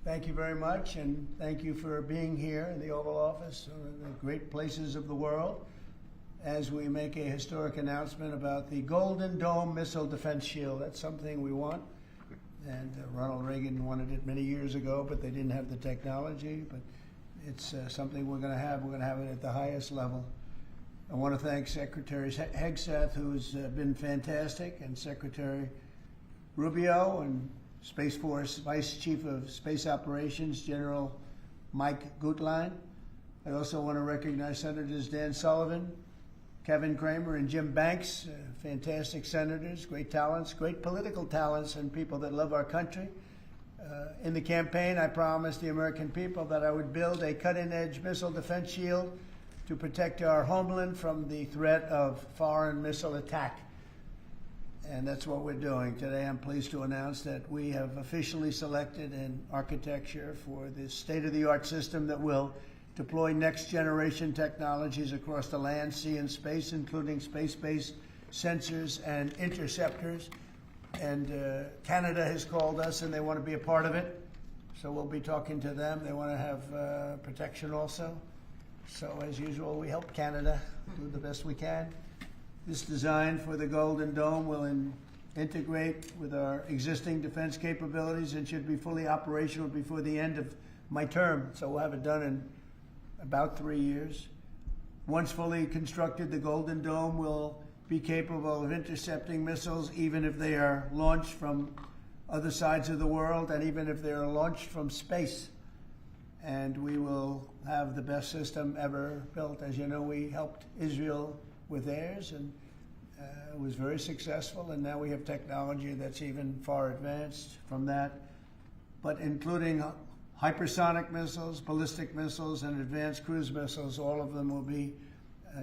Thank you very much, and thank you for being here in the Oval Office, one of the great places of the world, as we make a historic announcement about the Golden Dome Missile Defense Shield. That's something we want, and Ronald Reagan wanted it many years ago, but they didn't have the technology. But it's something we're going to have. We're going to have it at the highest level. I want to thank Secretary Hegseth, who's been fantastic, and Secretary Rubio, and Space Force Vice Chief of Space Operations, General Mike Guetlein. I also want to recognize Senators Dan Sullivan, Kevin Cramer, and Jim Banks, fantastic senators, great talents, great political talents, and people that love our country. In the campaign, I promised the American people that I would build a cutting-edge missile defense shield to protect our homeland from the threat of foreign missile attack. And that's what we're doing. Today, I'm pleased to announce that we have officially selected an architecture for this state-of-the-art system that will deploy next-generation technologies across the land, sea, and space, including space-based sensors and interceptors. And Canada has called us, and they want to be a part of it. So we'll be talking to them. They want to have protection also. So as usual, we help Canada do the best we can. This design for the Golden Dome will integrate with our existing defense capabilities and should be fully operational before the end of my term. So we'll have it done in about 3 years. Once fully constructed, the Golden Dome will be capable of intercepting missiles even if they are launched from other sides of the world and even if they are launched from space. And we will have the best system ever built. As you know, we helped Israel with theirs, and it was very successful, and now we have technology that's even far advanced from that, but including hypersonic missiles, ballistic missiles, and advanced cruise missiles. All of them will be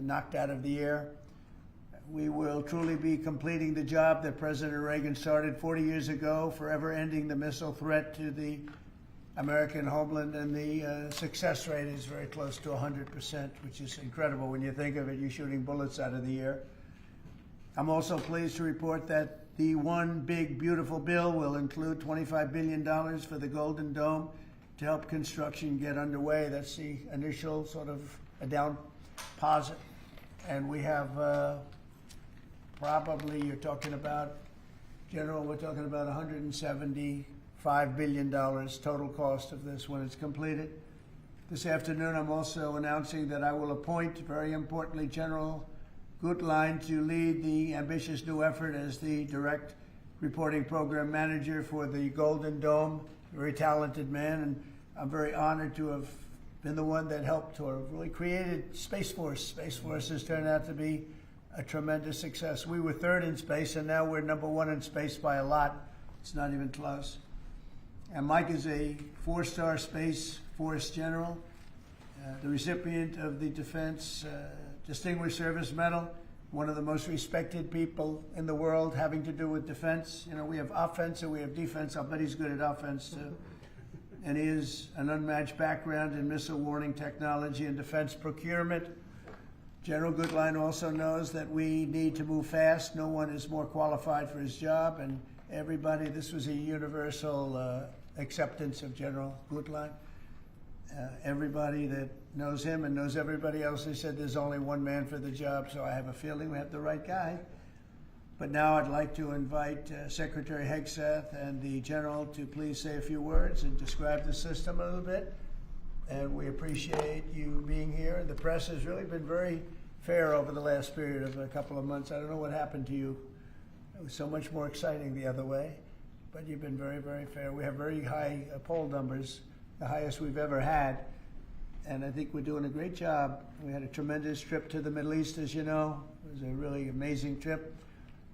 knocked out of the air. We will truly be completing the job that President Reagan started 40 years ago, forever ending the missile threat to the American homeland, and the success rate is very close to 100%, which is incredible when you think of it. You're shooting bullets out of the air. I'm also pleased to report that the One Big Beautiful Bill will include $25 billion for the Golden Dome to help construction get underway. That's the initial sort of a down deposit. And we have probably, you're talking about, General, we're talking about $175 billion total cost of this when it's completed. This afternoon, I'm also announcing that I will appoint, very importantly, General Guetlein to lead the ambitious new effort as the Direct Reporting Program Manager for the Golden Dome. A very talented man, and I'm very honored to have been the one that helped or really created Space Force. Space Force has turned out to be a tremendous success. We were third in space, and now we're #1 in space by a lot. It's not even close. And Mike is a 4-star Space Force general, the recipient of the Defense Distinguished Service Medal, one of the most respected people in the world having to do with defense. You know, we have offense and we have defense. I'll bet he's good at offense too. And he has an unmatched background in missile warning technology and defense procurement. General Guetlein also knows that we need to move fast. No one is more qualified for his job, and everybody, this was a universal acceptance of General Guetlein. Everybody that knows him and knows everybody else, they said there's only one man for the job, so I have a feeling we have the right guy. But now I'd like to invite Secretary Hegseth and the General to please say a few words and describe the system a little bit. And we appreciate you being here. The press has really been very fair over the last period of a couple of months. I don't know what happened to you. It was so much more exciting the other way, but you've been very, very fair. We have very high poll numbers, the highest we've ever had, and I think we're doing a great job. We had a tremendous trip to the Middle East, as you know. It was a really amazing trip,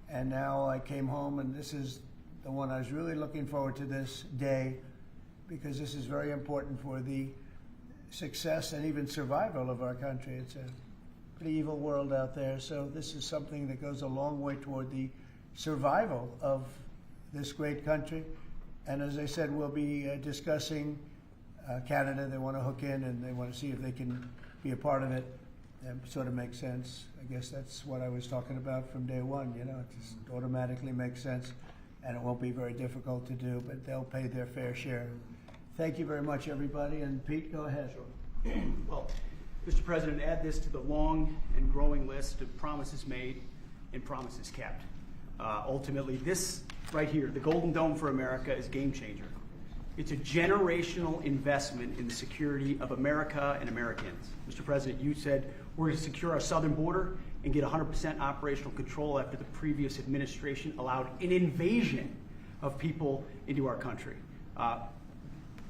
and now I came home, and this is the one I was really looking forward to this day, because this is very important for the success and even survival of our country. It's a pretty evil world out there, so this is something that goes a long way toward the survival of this great country. And as I said, we'll be discussing Canada. They want to hook in and they want to see if they can be a part of it. It sort of makes sense. I guess that's what I was talking about from day one. You know, it just automatically makes sense, and it won't be very difficult to do, but they'll pay their fair share. Thank you very much, everybody. And Pete, go ahead. Sure. Well, Mr. President, add this to the long and growing list of promises made and promises kept. Ultimately, this right here, the Golden Dome for America, is a game changer. It's a generational investment in the security of America and Americans. Mr. President, you said we're going to secure our southern border and get 100% operational control after the previous administration allowed an invasion of people into our country.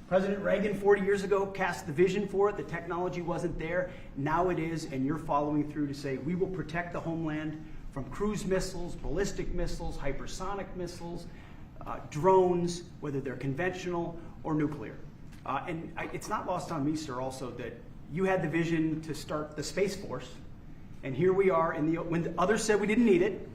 President Reagan 40 years ago cast the vision for it. The technology wasn't there. Now it is, and you're following through to say we will protect the homeland from cruise missiles, ballistic missiles, hypersonic missiles, drones, whether they're conventional or nuclear. It's not lost on me, sir, also that you had the vision to start the Space Force, and here we are when the others said we didn't need it.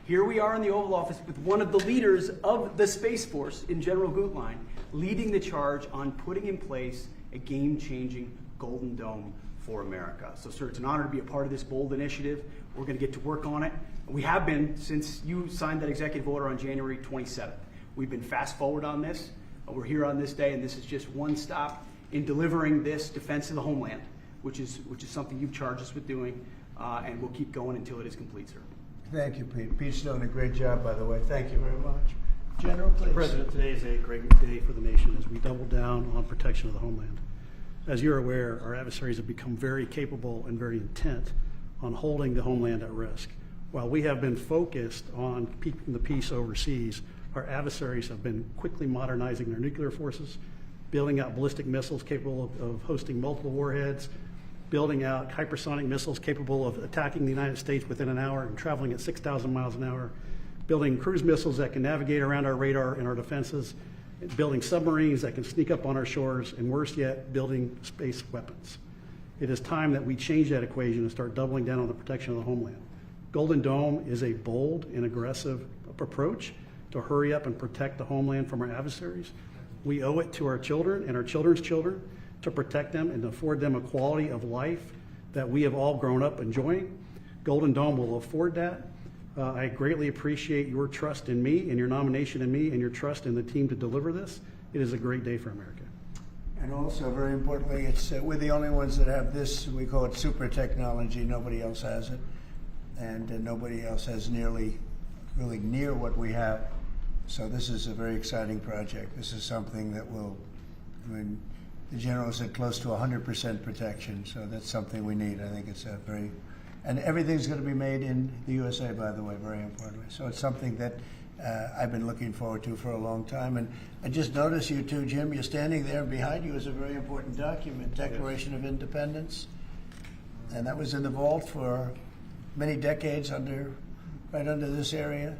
Here we are in the Oval Office with one of the leaders of the Space Force in General Guetlein, leading the charge on putting in place a game-changing Golden Dome for America. So, sir, it's an honor to be a part of this bold initiative. We're going to get to work on it. We have been since you signed that executive order on January 27th. We've been fast forward on this. We're here on this day, and this is just one stop in delivering this defense of the homeland, which is something you've charged us with doing, and we'll keep going until it is complete, sir. Thank you, Pete. Pete's doing a great job, by the way. Thank you very much. General, please. Mr. President, today is a great day for the nation as we double down on protection of the homeland. As you're aware, our adversaries have become very capable and very intent on holding the homeland at risk. While we have been focused on keeping the peace overseas, our adversaries have been quickly modernizing their nuclear forces, building out ballistic missiles capable of hosting multiple warheads, building out hypersonic missiles capable of attacking the United States within an hour and traveling at 6,000 miles an hour, building cruise missiles that can navigate around our radar and our defenses, building submarines that can sneak up on our shores, and worse yet, building space weapons. It is time that we change that equation and start doubling down on the protection of the homeland. Golden Dome is a bold and aggressive approach to hurry up and protect the homeland from our adversaries. We owe it to our children and our children's children to protect them and to afford them a quality of life that we have all grown up enjoying. Golden Dome will afford that. I greatly appreciate your trust in me and your nomination in me and your trust in the team to deliver this. It is a great day for America. And also, very importantly, it's we're the only ones that have this. We call it super technology. Nobody else has it. And nobody else has really near what we have. So this is a very exciting project. This is something that will, the general said close to 100% protection. So that's something we need. I think it's a very, and everything's going to be made in the USA, by the way, very importantly. So it's something that I've been looking forward to for a long time. And I just noticed you too, Jim, you're standing there, and behind you is a very important document, Declaration of Independence. And that was in the vault for many decades right under this area.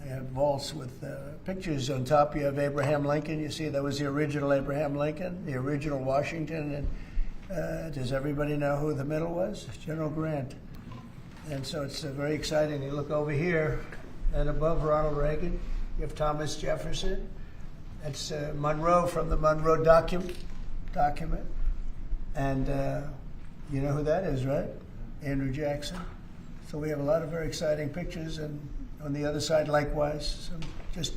They have vaults with pictures on top. You have Abraham Lincoln. You see that was the original Abraham Lincoln, the original Washington. And does everybody know who the middle was? General Grant. And so it's very exciting. You look over here, and above Ronald Reagan, you have Thomas Jefferson. That's Monroe from the Monroe document. And you know who that is, right? Andrew Jackson. So we have a lot of very exciting pictures, and on the other side, likewise,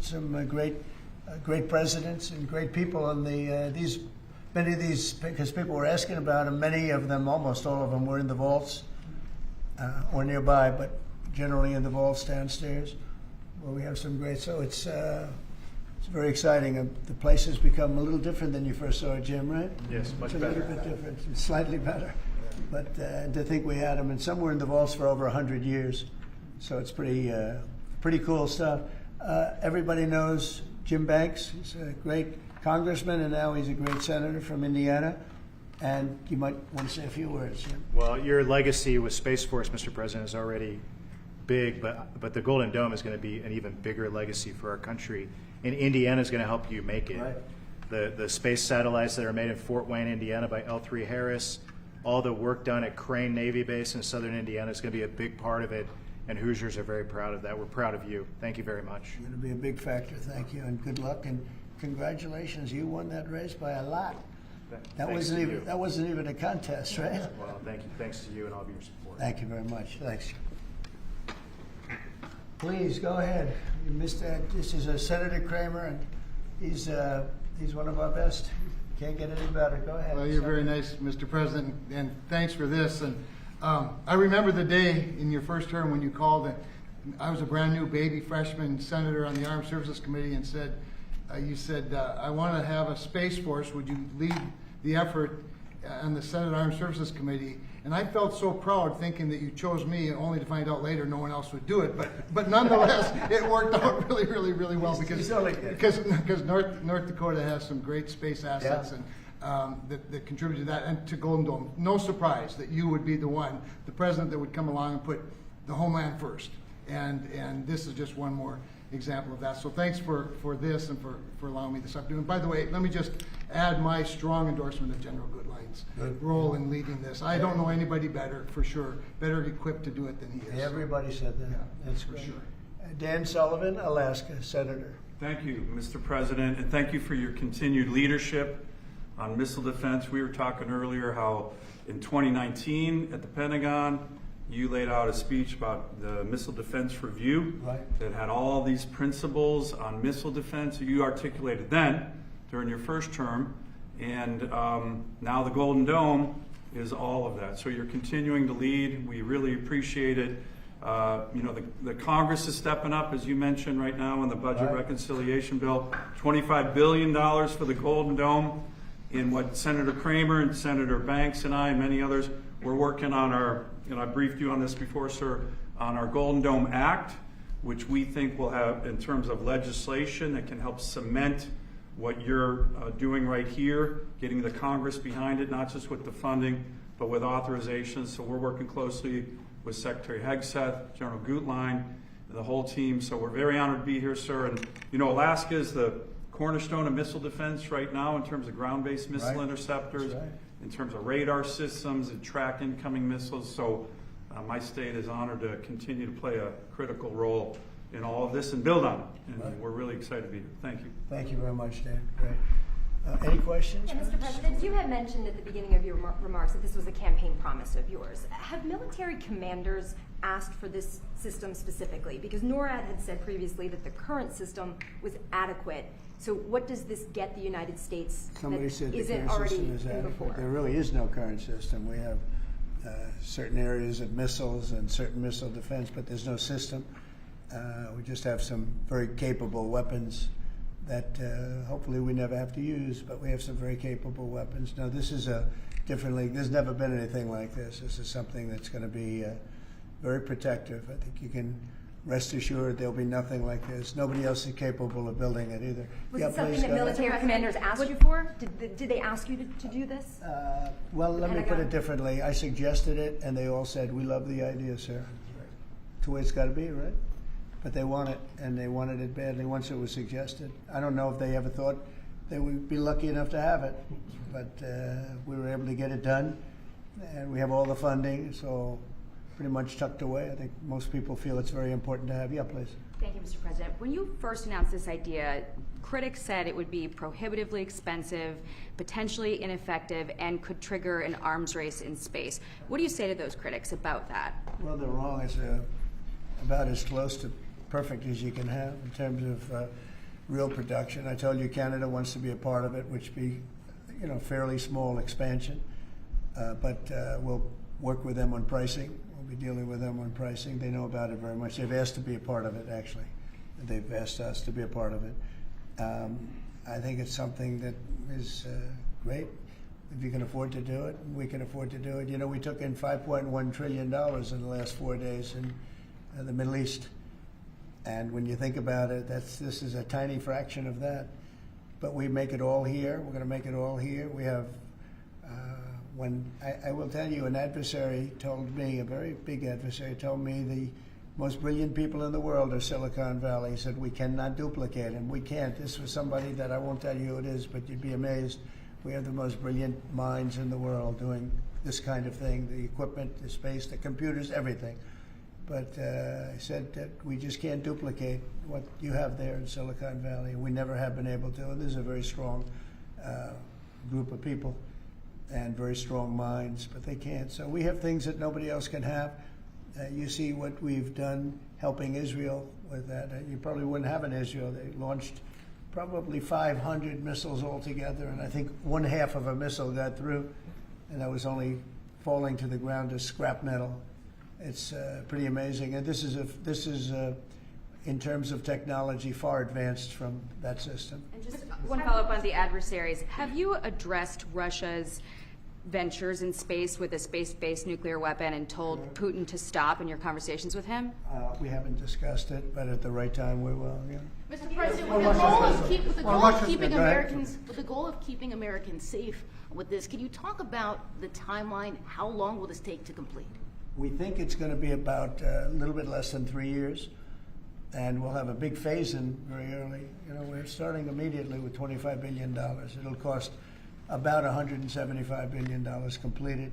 some great presidents and great people. And many of these, because people were asking about them, many of them, almost all of them, were in the vaults or nearby, but generally in the vaults downstairs, where we have some great. So it's very exciting. The place has become a little different than you first saw it, Jim, right? Yes, much better. It's a little bit different. It's slightly better. But to think we had them, and some were in the vaults for over 100 years, so it's pretty cool stuff. Everybody knows Jim Banks. He's a great congressman, and now he's a great senator from Indiana. And you might want to say a few words, Jim. Well, your legacy with Space Force, Mr. President, is already big, but the Golden Dome is going to be an even bigger legacy for our country, and Indiana is going to help you make it. Right. The space satellites that are made in Fort Wayne, Indiana, by L3 Harris. All the work done at Crane Navy Base in southern Indiana is going to be a big part of it, and Hoosiers are very proud of that. We're proud of you. Thank you very much. It's going to be a big factor. Thank you, and good luck, and congratulations. You won that race by a lot. That wasn't even a contest, right? Well, thank you. Thanks to you and all of your support. Thank you very much. Thanks. Please go ahead. You missed that. This is Senator Kramer, and he's He's one of our best. Can't get any better. Go ahead. Well, you're very nice, Mr. President, and thanks for this. And I remember the day in your first term when you called, and I was a brand new baby freshman senator on the Armed Services Committee, and you said, I want to have a Space Force. Would you lead the effort on the Senate Armed Services Committee? And I felt so proud thinking that you chose me, only to find out later no one else would do it. But nonetheless, it worked out really, really, really well because North Dakota has some great space assets and that contribute to that, and to Golden Dome. No surprise that you would be the president that would come along and put the homeland first. And this is just one more example of that. So thanks for this and for allowing me this opportunity. And by the way, let me just add my strong endorsement of General Guetlein's role in leading this. I don't know anybody better, for sure, better equipped to do it than he is. Everybody said that. Yeah, That's for great. sure. Dan Sullivan, Alaska, Senator. Thank you, Mr. President, and thank you for your continued leadership on missile defense. We were talking earlier how in 2019 at the Pentagon, you laid out a speech about the Missile Defense Review that had all these principles on missile defense you articulated then during your first term, and now the Golden Dome is all of that. So you're continuing to lead. We really appreciate it. The Congress is stepping up, as you mentioned right now, in the budget reconciliation bill, $25 billion for the Golden Dome. In what Senator Kramer and Senator Banks and I and many others, we're working on our, I briefed you on this before, sir, on our Golden Dome Act, which we think will have, in terms of legislation that can help cement what you're doing right here, getting the Congress behind it, not just with the funding, but with authorizations. So we're working closely with Secretary Hegseth, General Guetlein, and the whole team. So we're very honored to be here, sir. And Alaska is the cornerstone of missile defense right now in terms of ground-based missile interceptors, in terms of radar systems and track incoming missiles. So my state is honored to continue to play a critical role in all of this and build on it. And we're really excited to be here. Thank you. Thank you very much, Dan. Great. Any questions? Yeah, Mr. President, you had mentioned at the beginning of your remarks that this was a campaign promise of yours. Have military commanders asked for this system specifically? Because NORAD had said previously that the current system was adequate. So what does this get the United States Somebody that said the isn't current already system is in adequate. before? There really is no current system. We have certain areas of missiles and certain missile defense, but there's no system. We just have some very capable weapons that hopefully we never have to use, but we have some very capable weapons. Now, this is a different league. There's never been anything like this. This is something that's going to be very protective. I think you can rest assured there'll be nothing like this. Nobody else is capable of building it either. Was Yeah, it something please, that go ahead. military commanders asked you for? Did they ask you to do this? Well, let me put it differently. I suggested it, and they all said, "We love the idea, sir." It's the way it's got to be, right? But they want it, and they wanted it badly once it was suggested. I don't know if they ever thought they would be lucky enough to have it, but we were able to get it done, and we have all the funding, so pretty much tucked away. I think most people feel it's very important to have. Yeah, please. Thank you, Mr. President. When you first announced this idea, critics said it would be prohibitively expensive, potentially ineffective, and could trigger an arms race in space. What do you say to those critics about that? Well, they're wrong. It's about as close to perfect as you can have in terms of real production. I told you Canada wants to be a part of it, which be, fairly small expansion, but we'll work with them on pricing. We'll be dealing with them on pricing. They know about it very much. They've asked to be a part of it, actually. They've asked us to be a part of it. I think it's something that is great. If you can afford to do it, we can afford to do it. We took in $5.1 trillion in the last 4 days in the Middle East. And when you think about it, this is a tiny fraction of that. But we make it all here. We're going to make it all here. We have, I will tell you, an adversary told me, a very big adversary told me the most brilliant people in the world are Silicon Valley. He said, we cannot duplicate him. We can't. This was somebody that I won't tell you who it is, but you'd be amazed. We have the most brilliant minds in the world doing this kind of thing, the equipment, the space, the computers, everything. But I said that we just can't duplicate what you have there in Silicon Valley. We never have been able to. And this is a very strong group of people and very strong minds, but they can't. So we have things that nobody else can have. You see what we've done helping Israel with that. You probably wouldn't have an Israel. They launched probably 500 missiles altogether, and I think one half of a missile got through, and that was only falling to the ground as scrap metal. It's pretty amazing, and this is in terms of technology, far advanced from that system. And just one follow-up on the adversaries. Have you addressed Russia's ventures in space with a space-based nuclear weapon and told Putin to stop in your conversations with him? We haven't discussed it, but at the right time we will. Yeah. Mr. President, with the goal of keeping Americans safe with this, can you talk about the timeline? How long will this take to complete? We think it's going to be about a little bit less than 3 years, and we'll have a big phase-in very early. You know, we're starting immediately with $25 billion. It'll cost about $175 billion completed,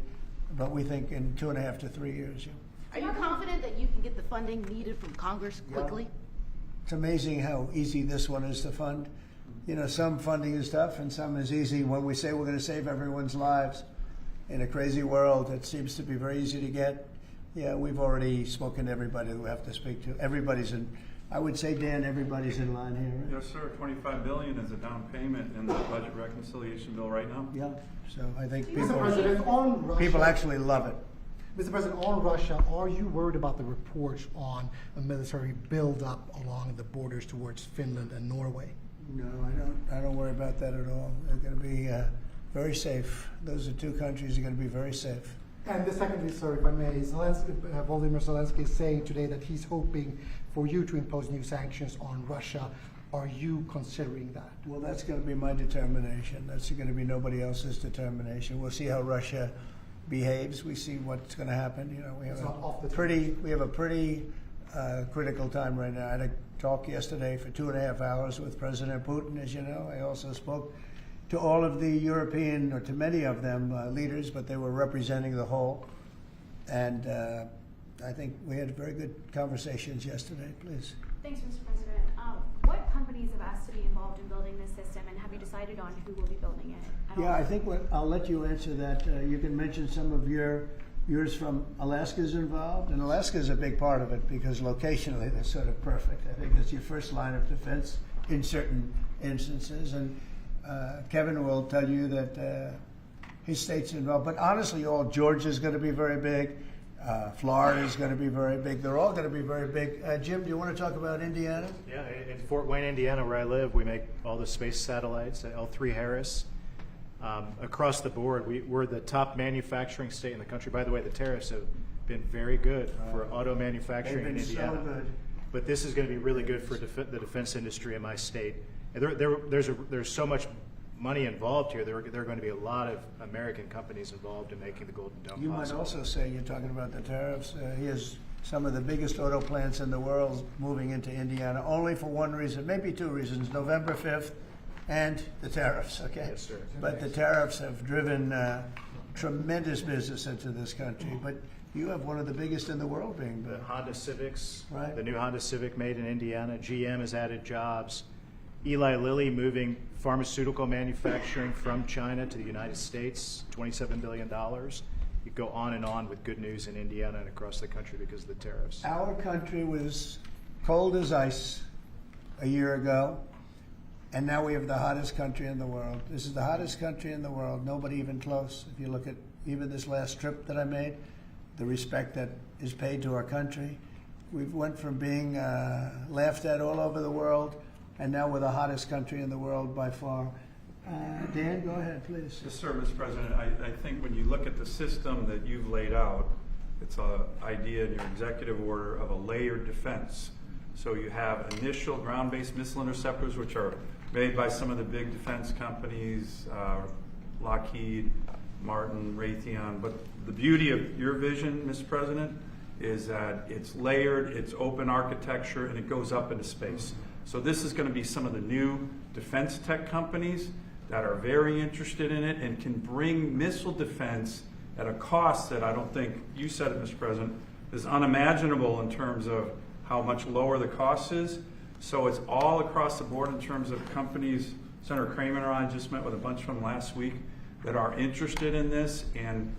but we think in 2.5 to 3 years. Are you confident that you can get the funding needed from Congress quickly? It's amazing how easy this one is to fund. You know, some funding is tough and some is easy. When we say we're going to save everyone's lives in a crazy world, it seems to be very easy to get. Yeah, we've already spoken to everybody that we have to speak to. Everybody's in, I would say, Dan, everybody's in line here, right? Yes, sir. $25 billion is a down payment in the budget reconciliation bill right now. Yeah, so I think Mr. President, on Russia, people actually love it. Mr. President, on Russia, are you worried about the reports on a military buildup along the borders towards Finland and Norway? No, I don't worry about that at all. They're going to be very safe. Those are two countries that are going to be very safe. And the secondly, sir, if I may, Volodymyr Zelensky is saying today that he's hoping for you to impose new sanctions on Russia. Are you considering that? Well, that's going to be my determination. That's going to be nobody else's determination. We'll see how Russia behaves. We see what's going to happen. You know, we have a pretty critical time right now. I had a talk yesterday for 2.5 hours with President Putin, as you know. I also spoke to all of the European, or to many of them, leaders, but they were representing the whole. And I think we had very good conversations yesterday. Please. Thanks, Mr. President. What companies have asked to be involved in building this system, and have you decided on who will be building it? Yeah, I think I'll let you answer that. You can mention some of yours from Alaska's involved, and Alaska's a big part of it because locationally they're sort of perfect. I think it's your first line of defense in certain instances, and Kevin will tell you that his state's involved. But honestly, Georgia's going to be very big. Florida's going to be very big. They're all going to be very big. Jim, do you want to talk about Indiana? Yeah, in Fort Wayne, Indiana, where I live, we make all the space satellites at L3 Harris. Across the board, we're the top manufacturing state in the country. By the way, the tariffs have been very good for auto manufacturing in Indiana. So good. But this is going to be really good for the defense industry in my state. And there's so much money involved here. There are going to be a lot of American companies involved in making the Golden Dome You possible. might also say, you're talking about the tariffs, he has some of the biggest auto plants in the world moving into Indiana, only for one reason, maybe two reasons, November 5th and the tariffs, okay? Yes, sir. But the tariffs have driven tremendous business into this country. But you have one of the biggest in the world being built. The Honda Civics, Right. the new Honda Civic made in Indiana. GM has added jobs. Eli Lilly moving pharmaceutical manufacturing from China to the United States, $27 billion. You go on and on with good news in Indiana and across the country because of the tariffs. Our country was cold as ice a year ago, and now we have the hottest country in the world. This is the hottest country in the world, nobody even close. If you look at even this last trip that I made, the respect that is paid to our country. We've went from being laughed at all over the world, and now we're the hottest country in the world by far. Dan, go ahead, please. Yes, sir, Mr. President. I think when you look at the system that you've laid out, it's an idea in your executive order of a layered defense. So you have initial ground-based missile interceptors, which are made by some of the big defense companies, Lockheed, Martin, Raytheon. But the beauty of your vision, Mr. President, is that it's layered, it's open architecture, and it goes up into space. So this is going to be some of the new defense tech companies that are very interested in it and can bring missile defense at a cost that I don't think, you said it, Mr. President, is unimaginable in terms of how much lower the cost is. So it's all across the board in terms of companies. Senator Kramer and I just met with a bunch from last week that are interested in this. And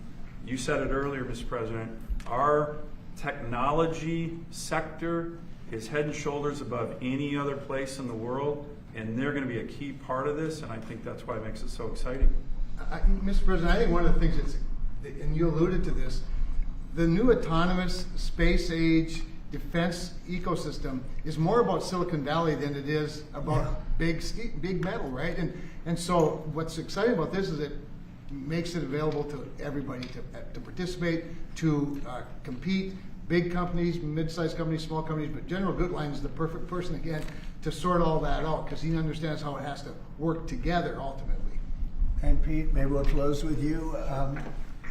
you said it earlier, Mr. President, our technology sector is head and shoulders above any other place in the world. and they're going to be a key part of this, and I think that's why it makes it so exciting. Mr. President, I think one of the things that's, and you alluded to this, the new autonomous space age defense ecosystem is more about Silicon Valley than it is about big metal, right? And so what's exciting about this is it makes it available to everybody to participate, to compete. Big companies, mid-sized companies, small companies, but General Guetlein is the perfect person again to sort all that out because he understands how it has to work together ultimately. And Pete, maybe we'll close with you.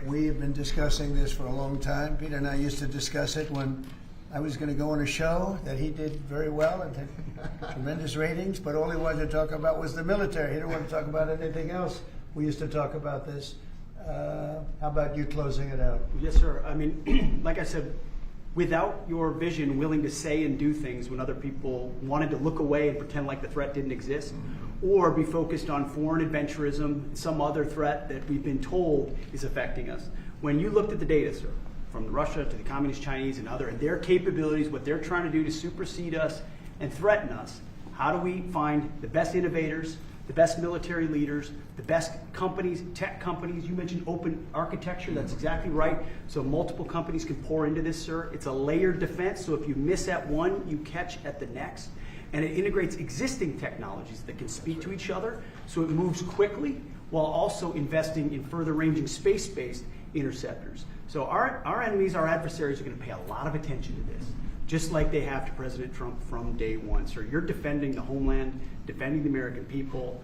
We have been discussing this for a long time. Peter and I used to discuss it when I was going to go on a show that he did very well and had tremendous ratings, but all he wanted to talk about was the military. He didn't want to talk about anything else. We used to talk about this. How about you closing it out? Yes, sir. I mean, like I said, without your vision, willing to say and do things when other people wanted to look away and pretend like the threat didn't exist, or be focused on foreign adventurism, some other threat that we've been told is affecting us. When you looked at the data, sir, from Russia to the Communist Chinese and their capabilities, what they're trying to do to supersede us and threaten us, how do we find the best innovators, the best military leaders, the best companies, tech companies? You mentioned open architecture. That's exactly right. So multiple companies can pour into this, sir. It's a layered defense. So if you miss at one, you catch at the next. And it integrates existing technologies that can speak to each other. So it moves quickly while also investing in further ranging space-based interceptors. So our enemies, our adversaries are going to pay a lot of attention to this, just like they have to President Trump from day one. Sir, you're defending the homeland, defending the American people.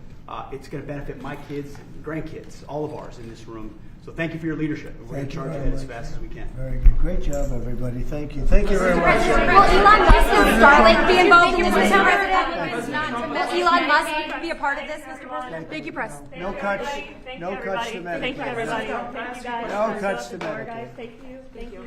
It's going to benefit my kids, grandkids, all of ours in this room. So thank you for your leadership. We're going to charge ahead as fast as we can. Very good. Great job, everybody. Thank you. Thank you very much. Will Elon Musk and Starlink be involved in this? Will Elon Musk be a part of this, Mr. President? Thank you, press. No cuts. No cuts to medical. Thank you, everybody. Thank you, guys. No cuts to medical. Thank you. Thank you.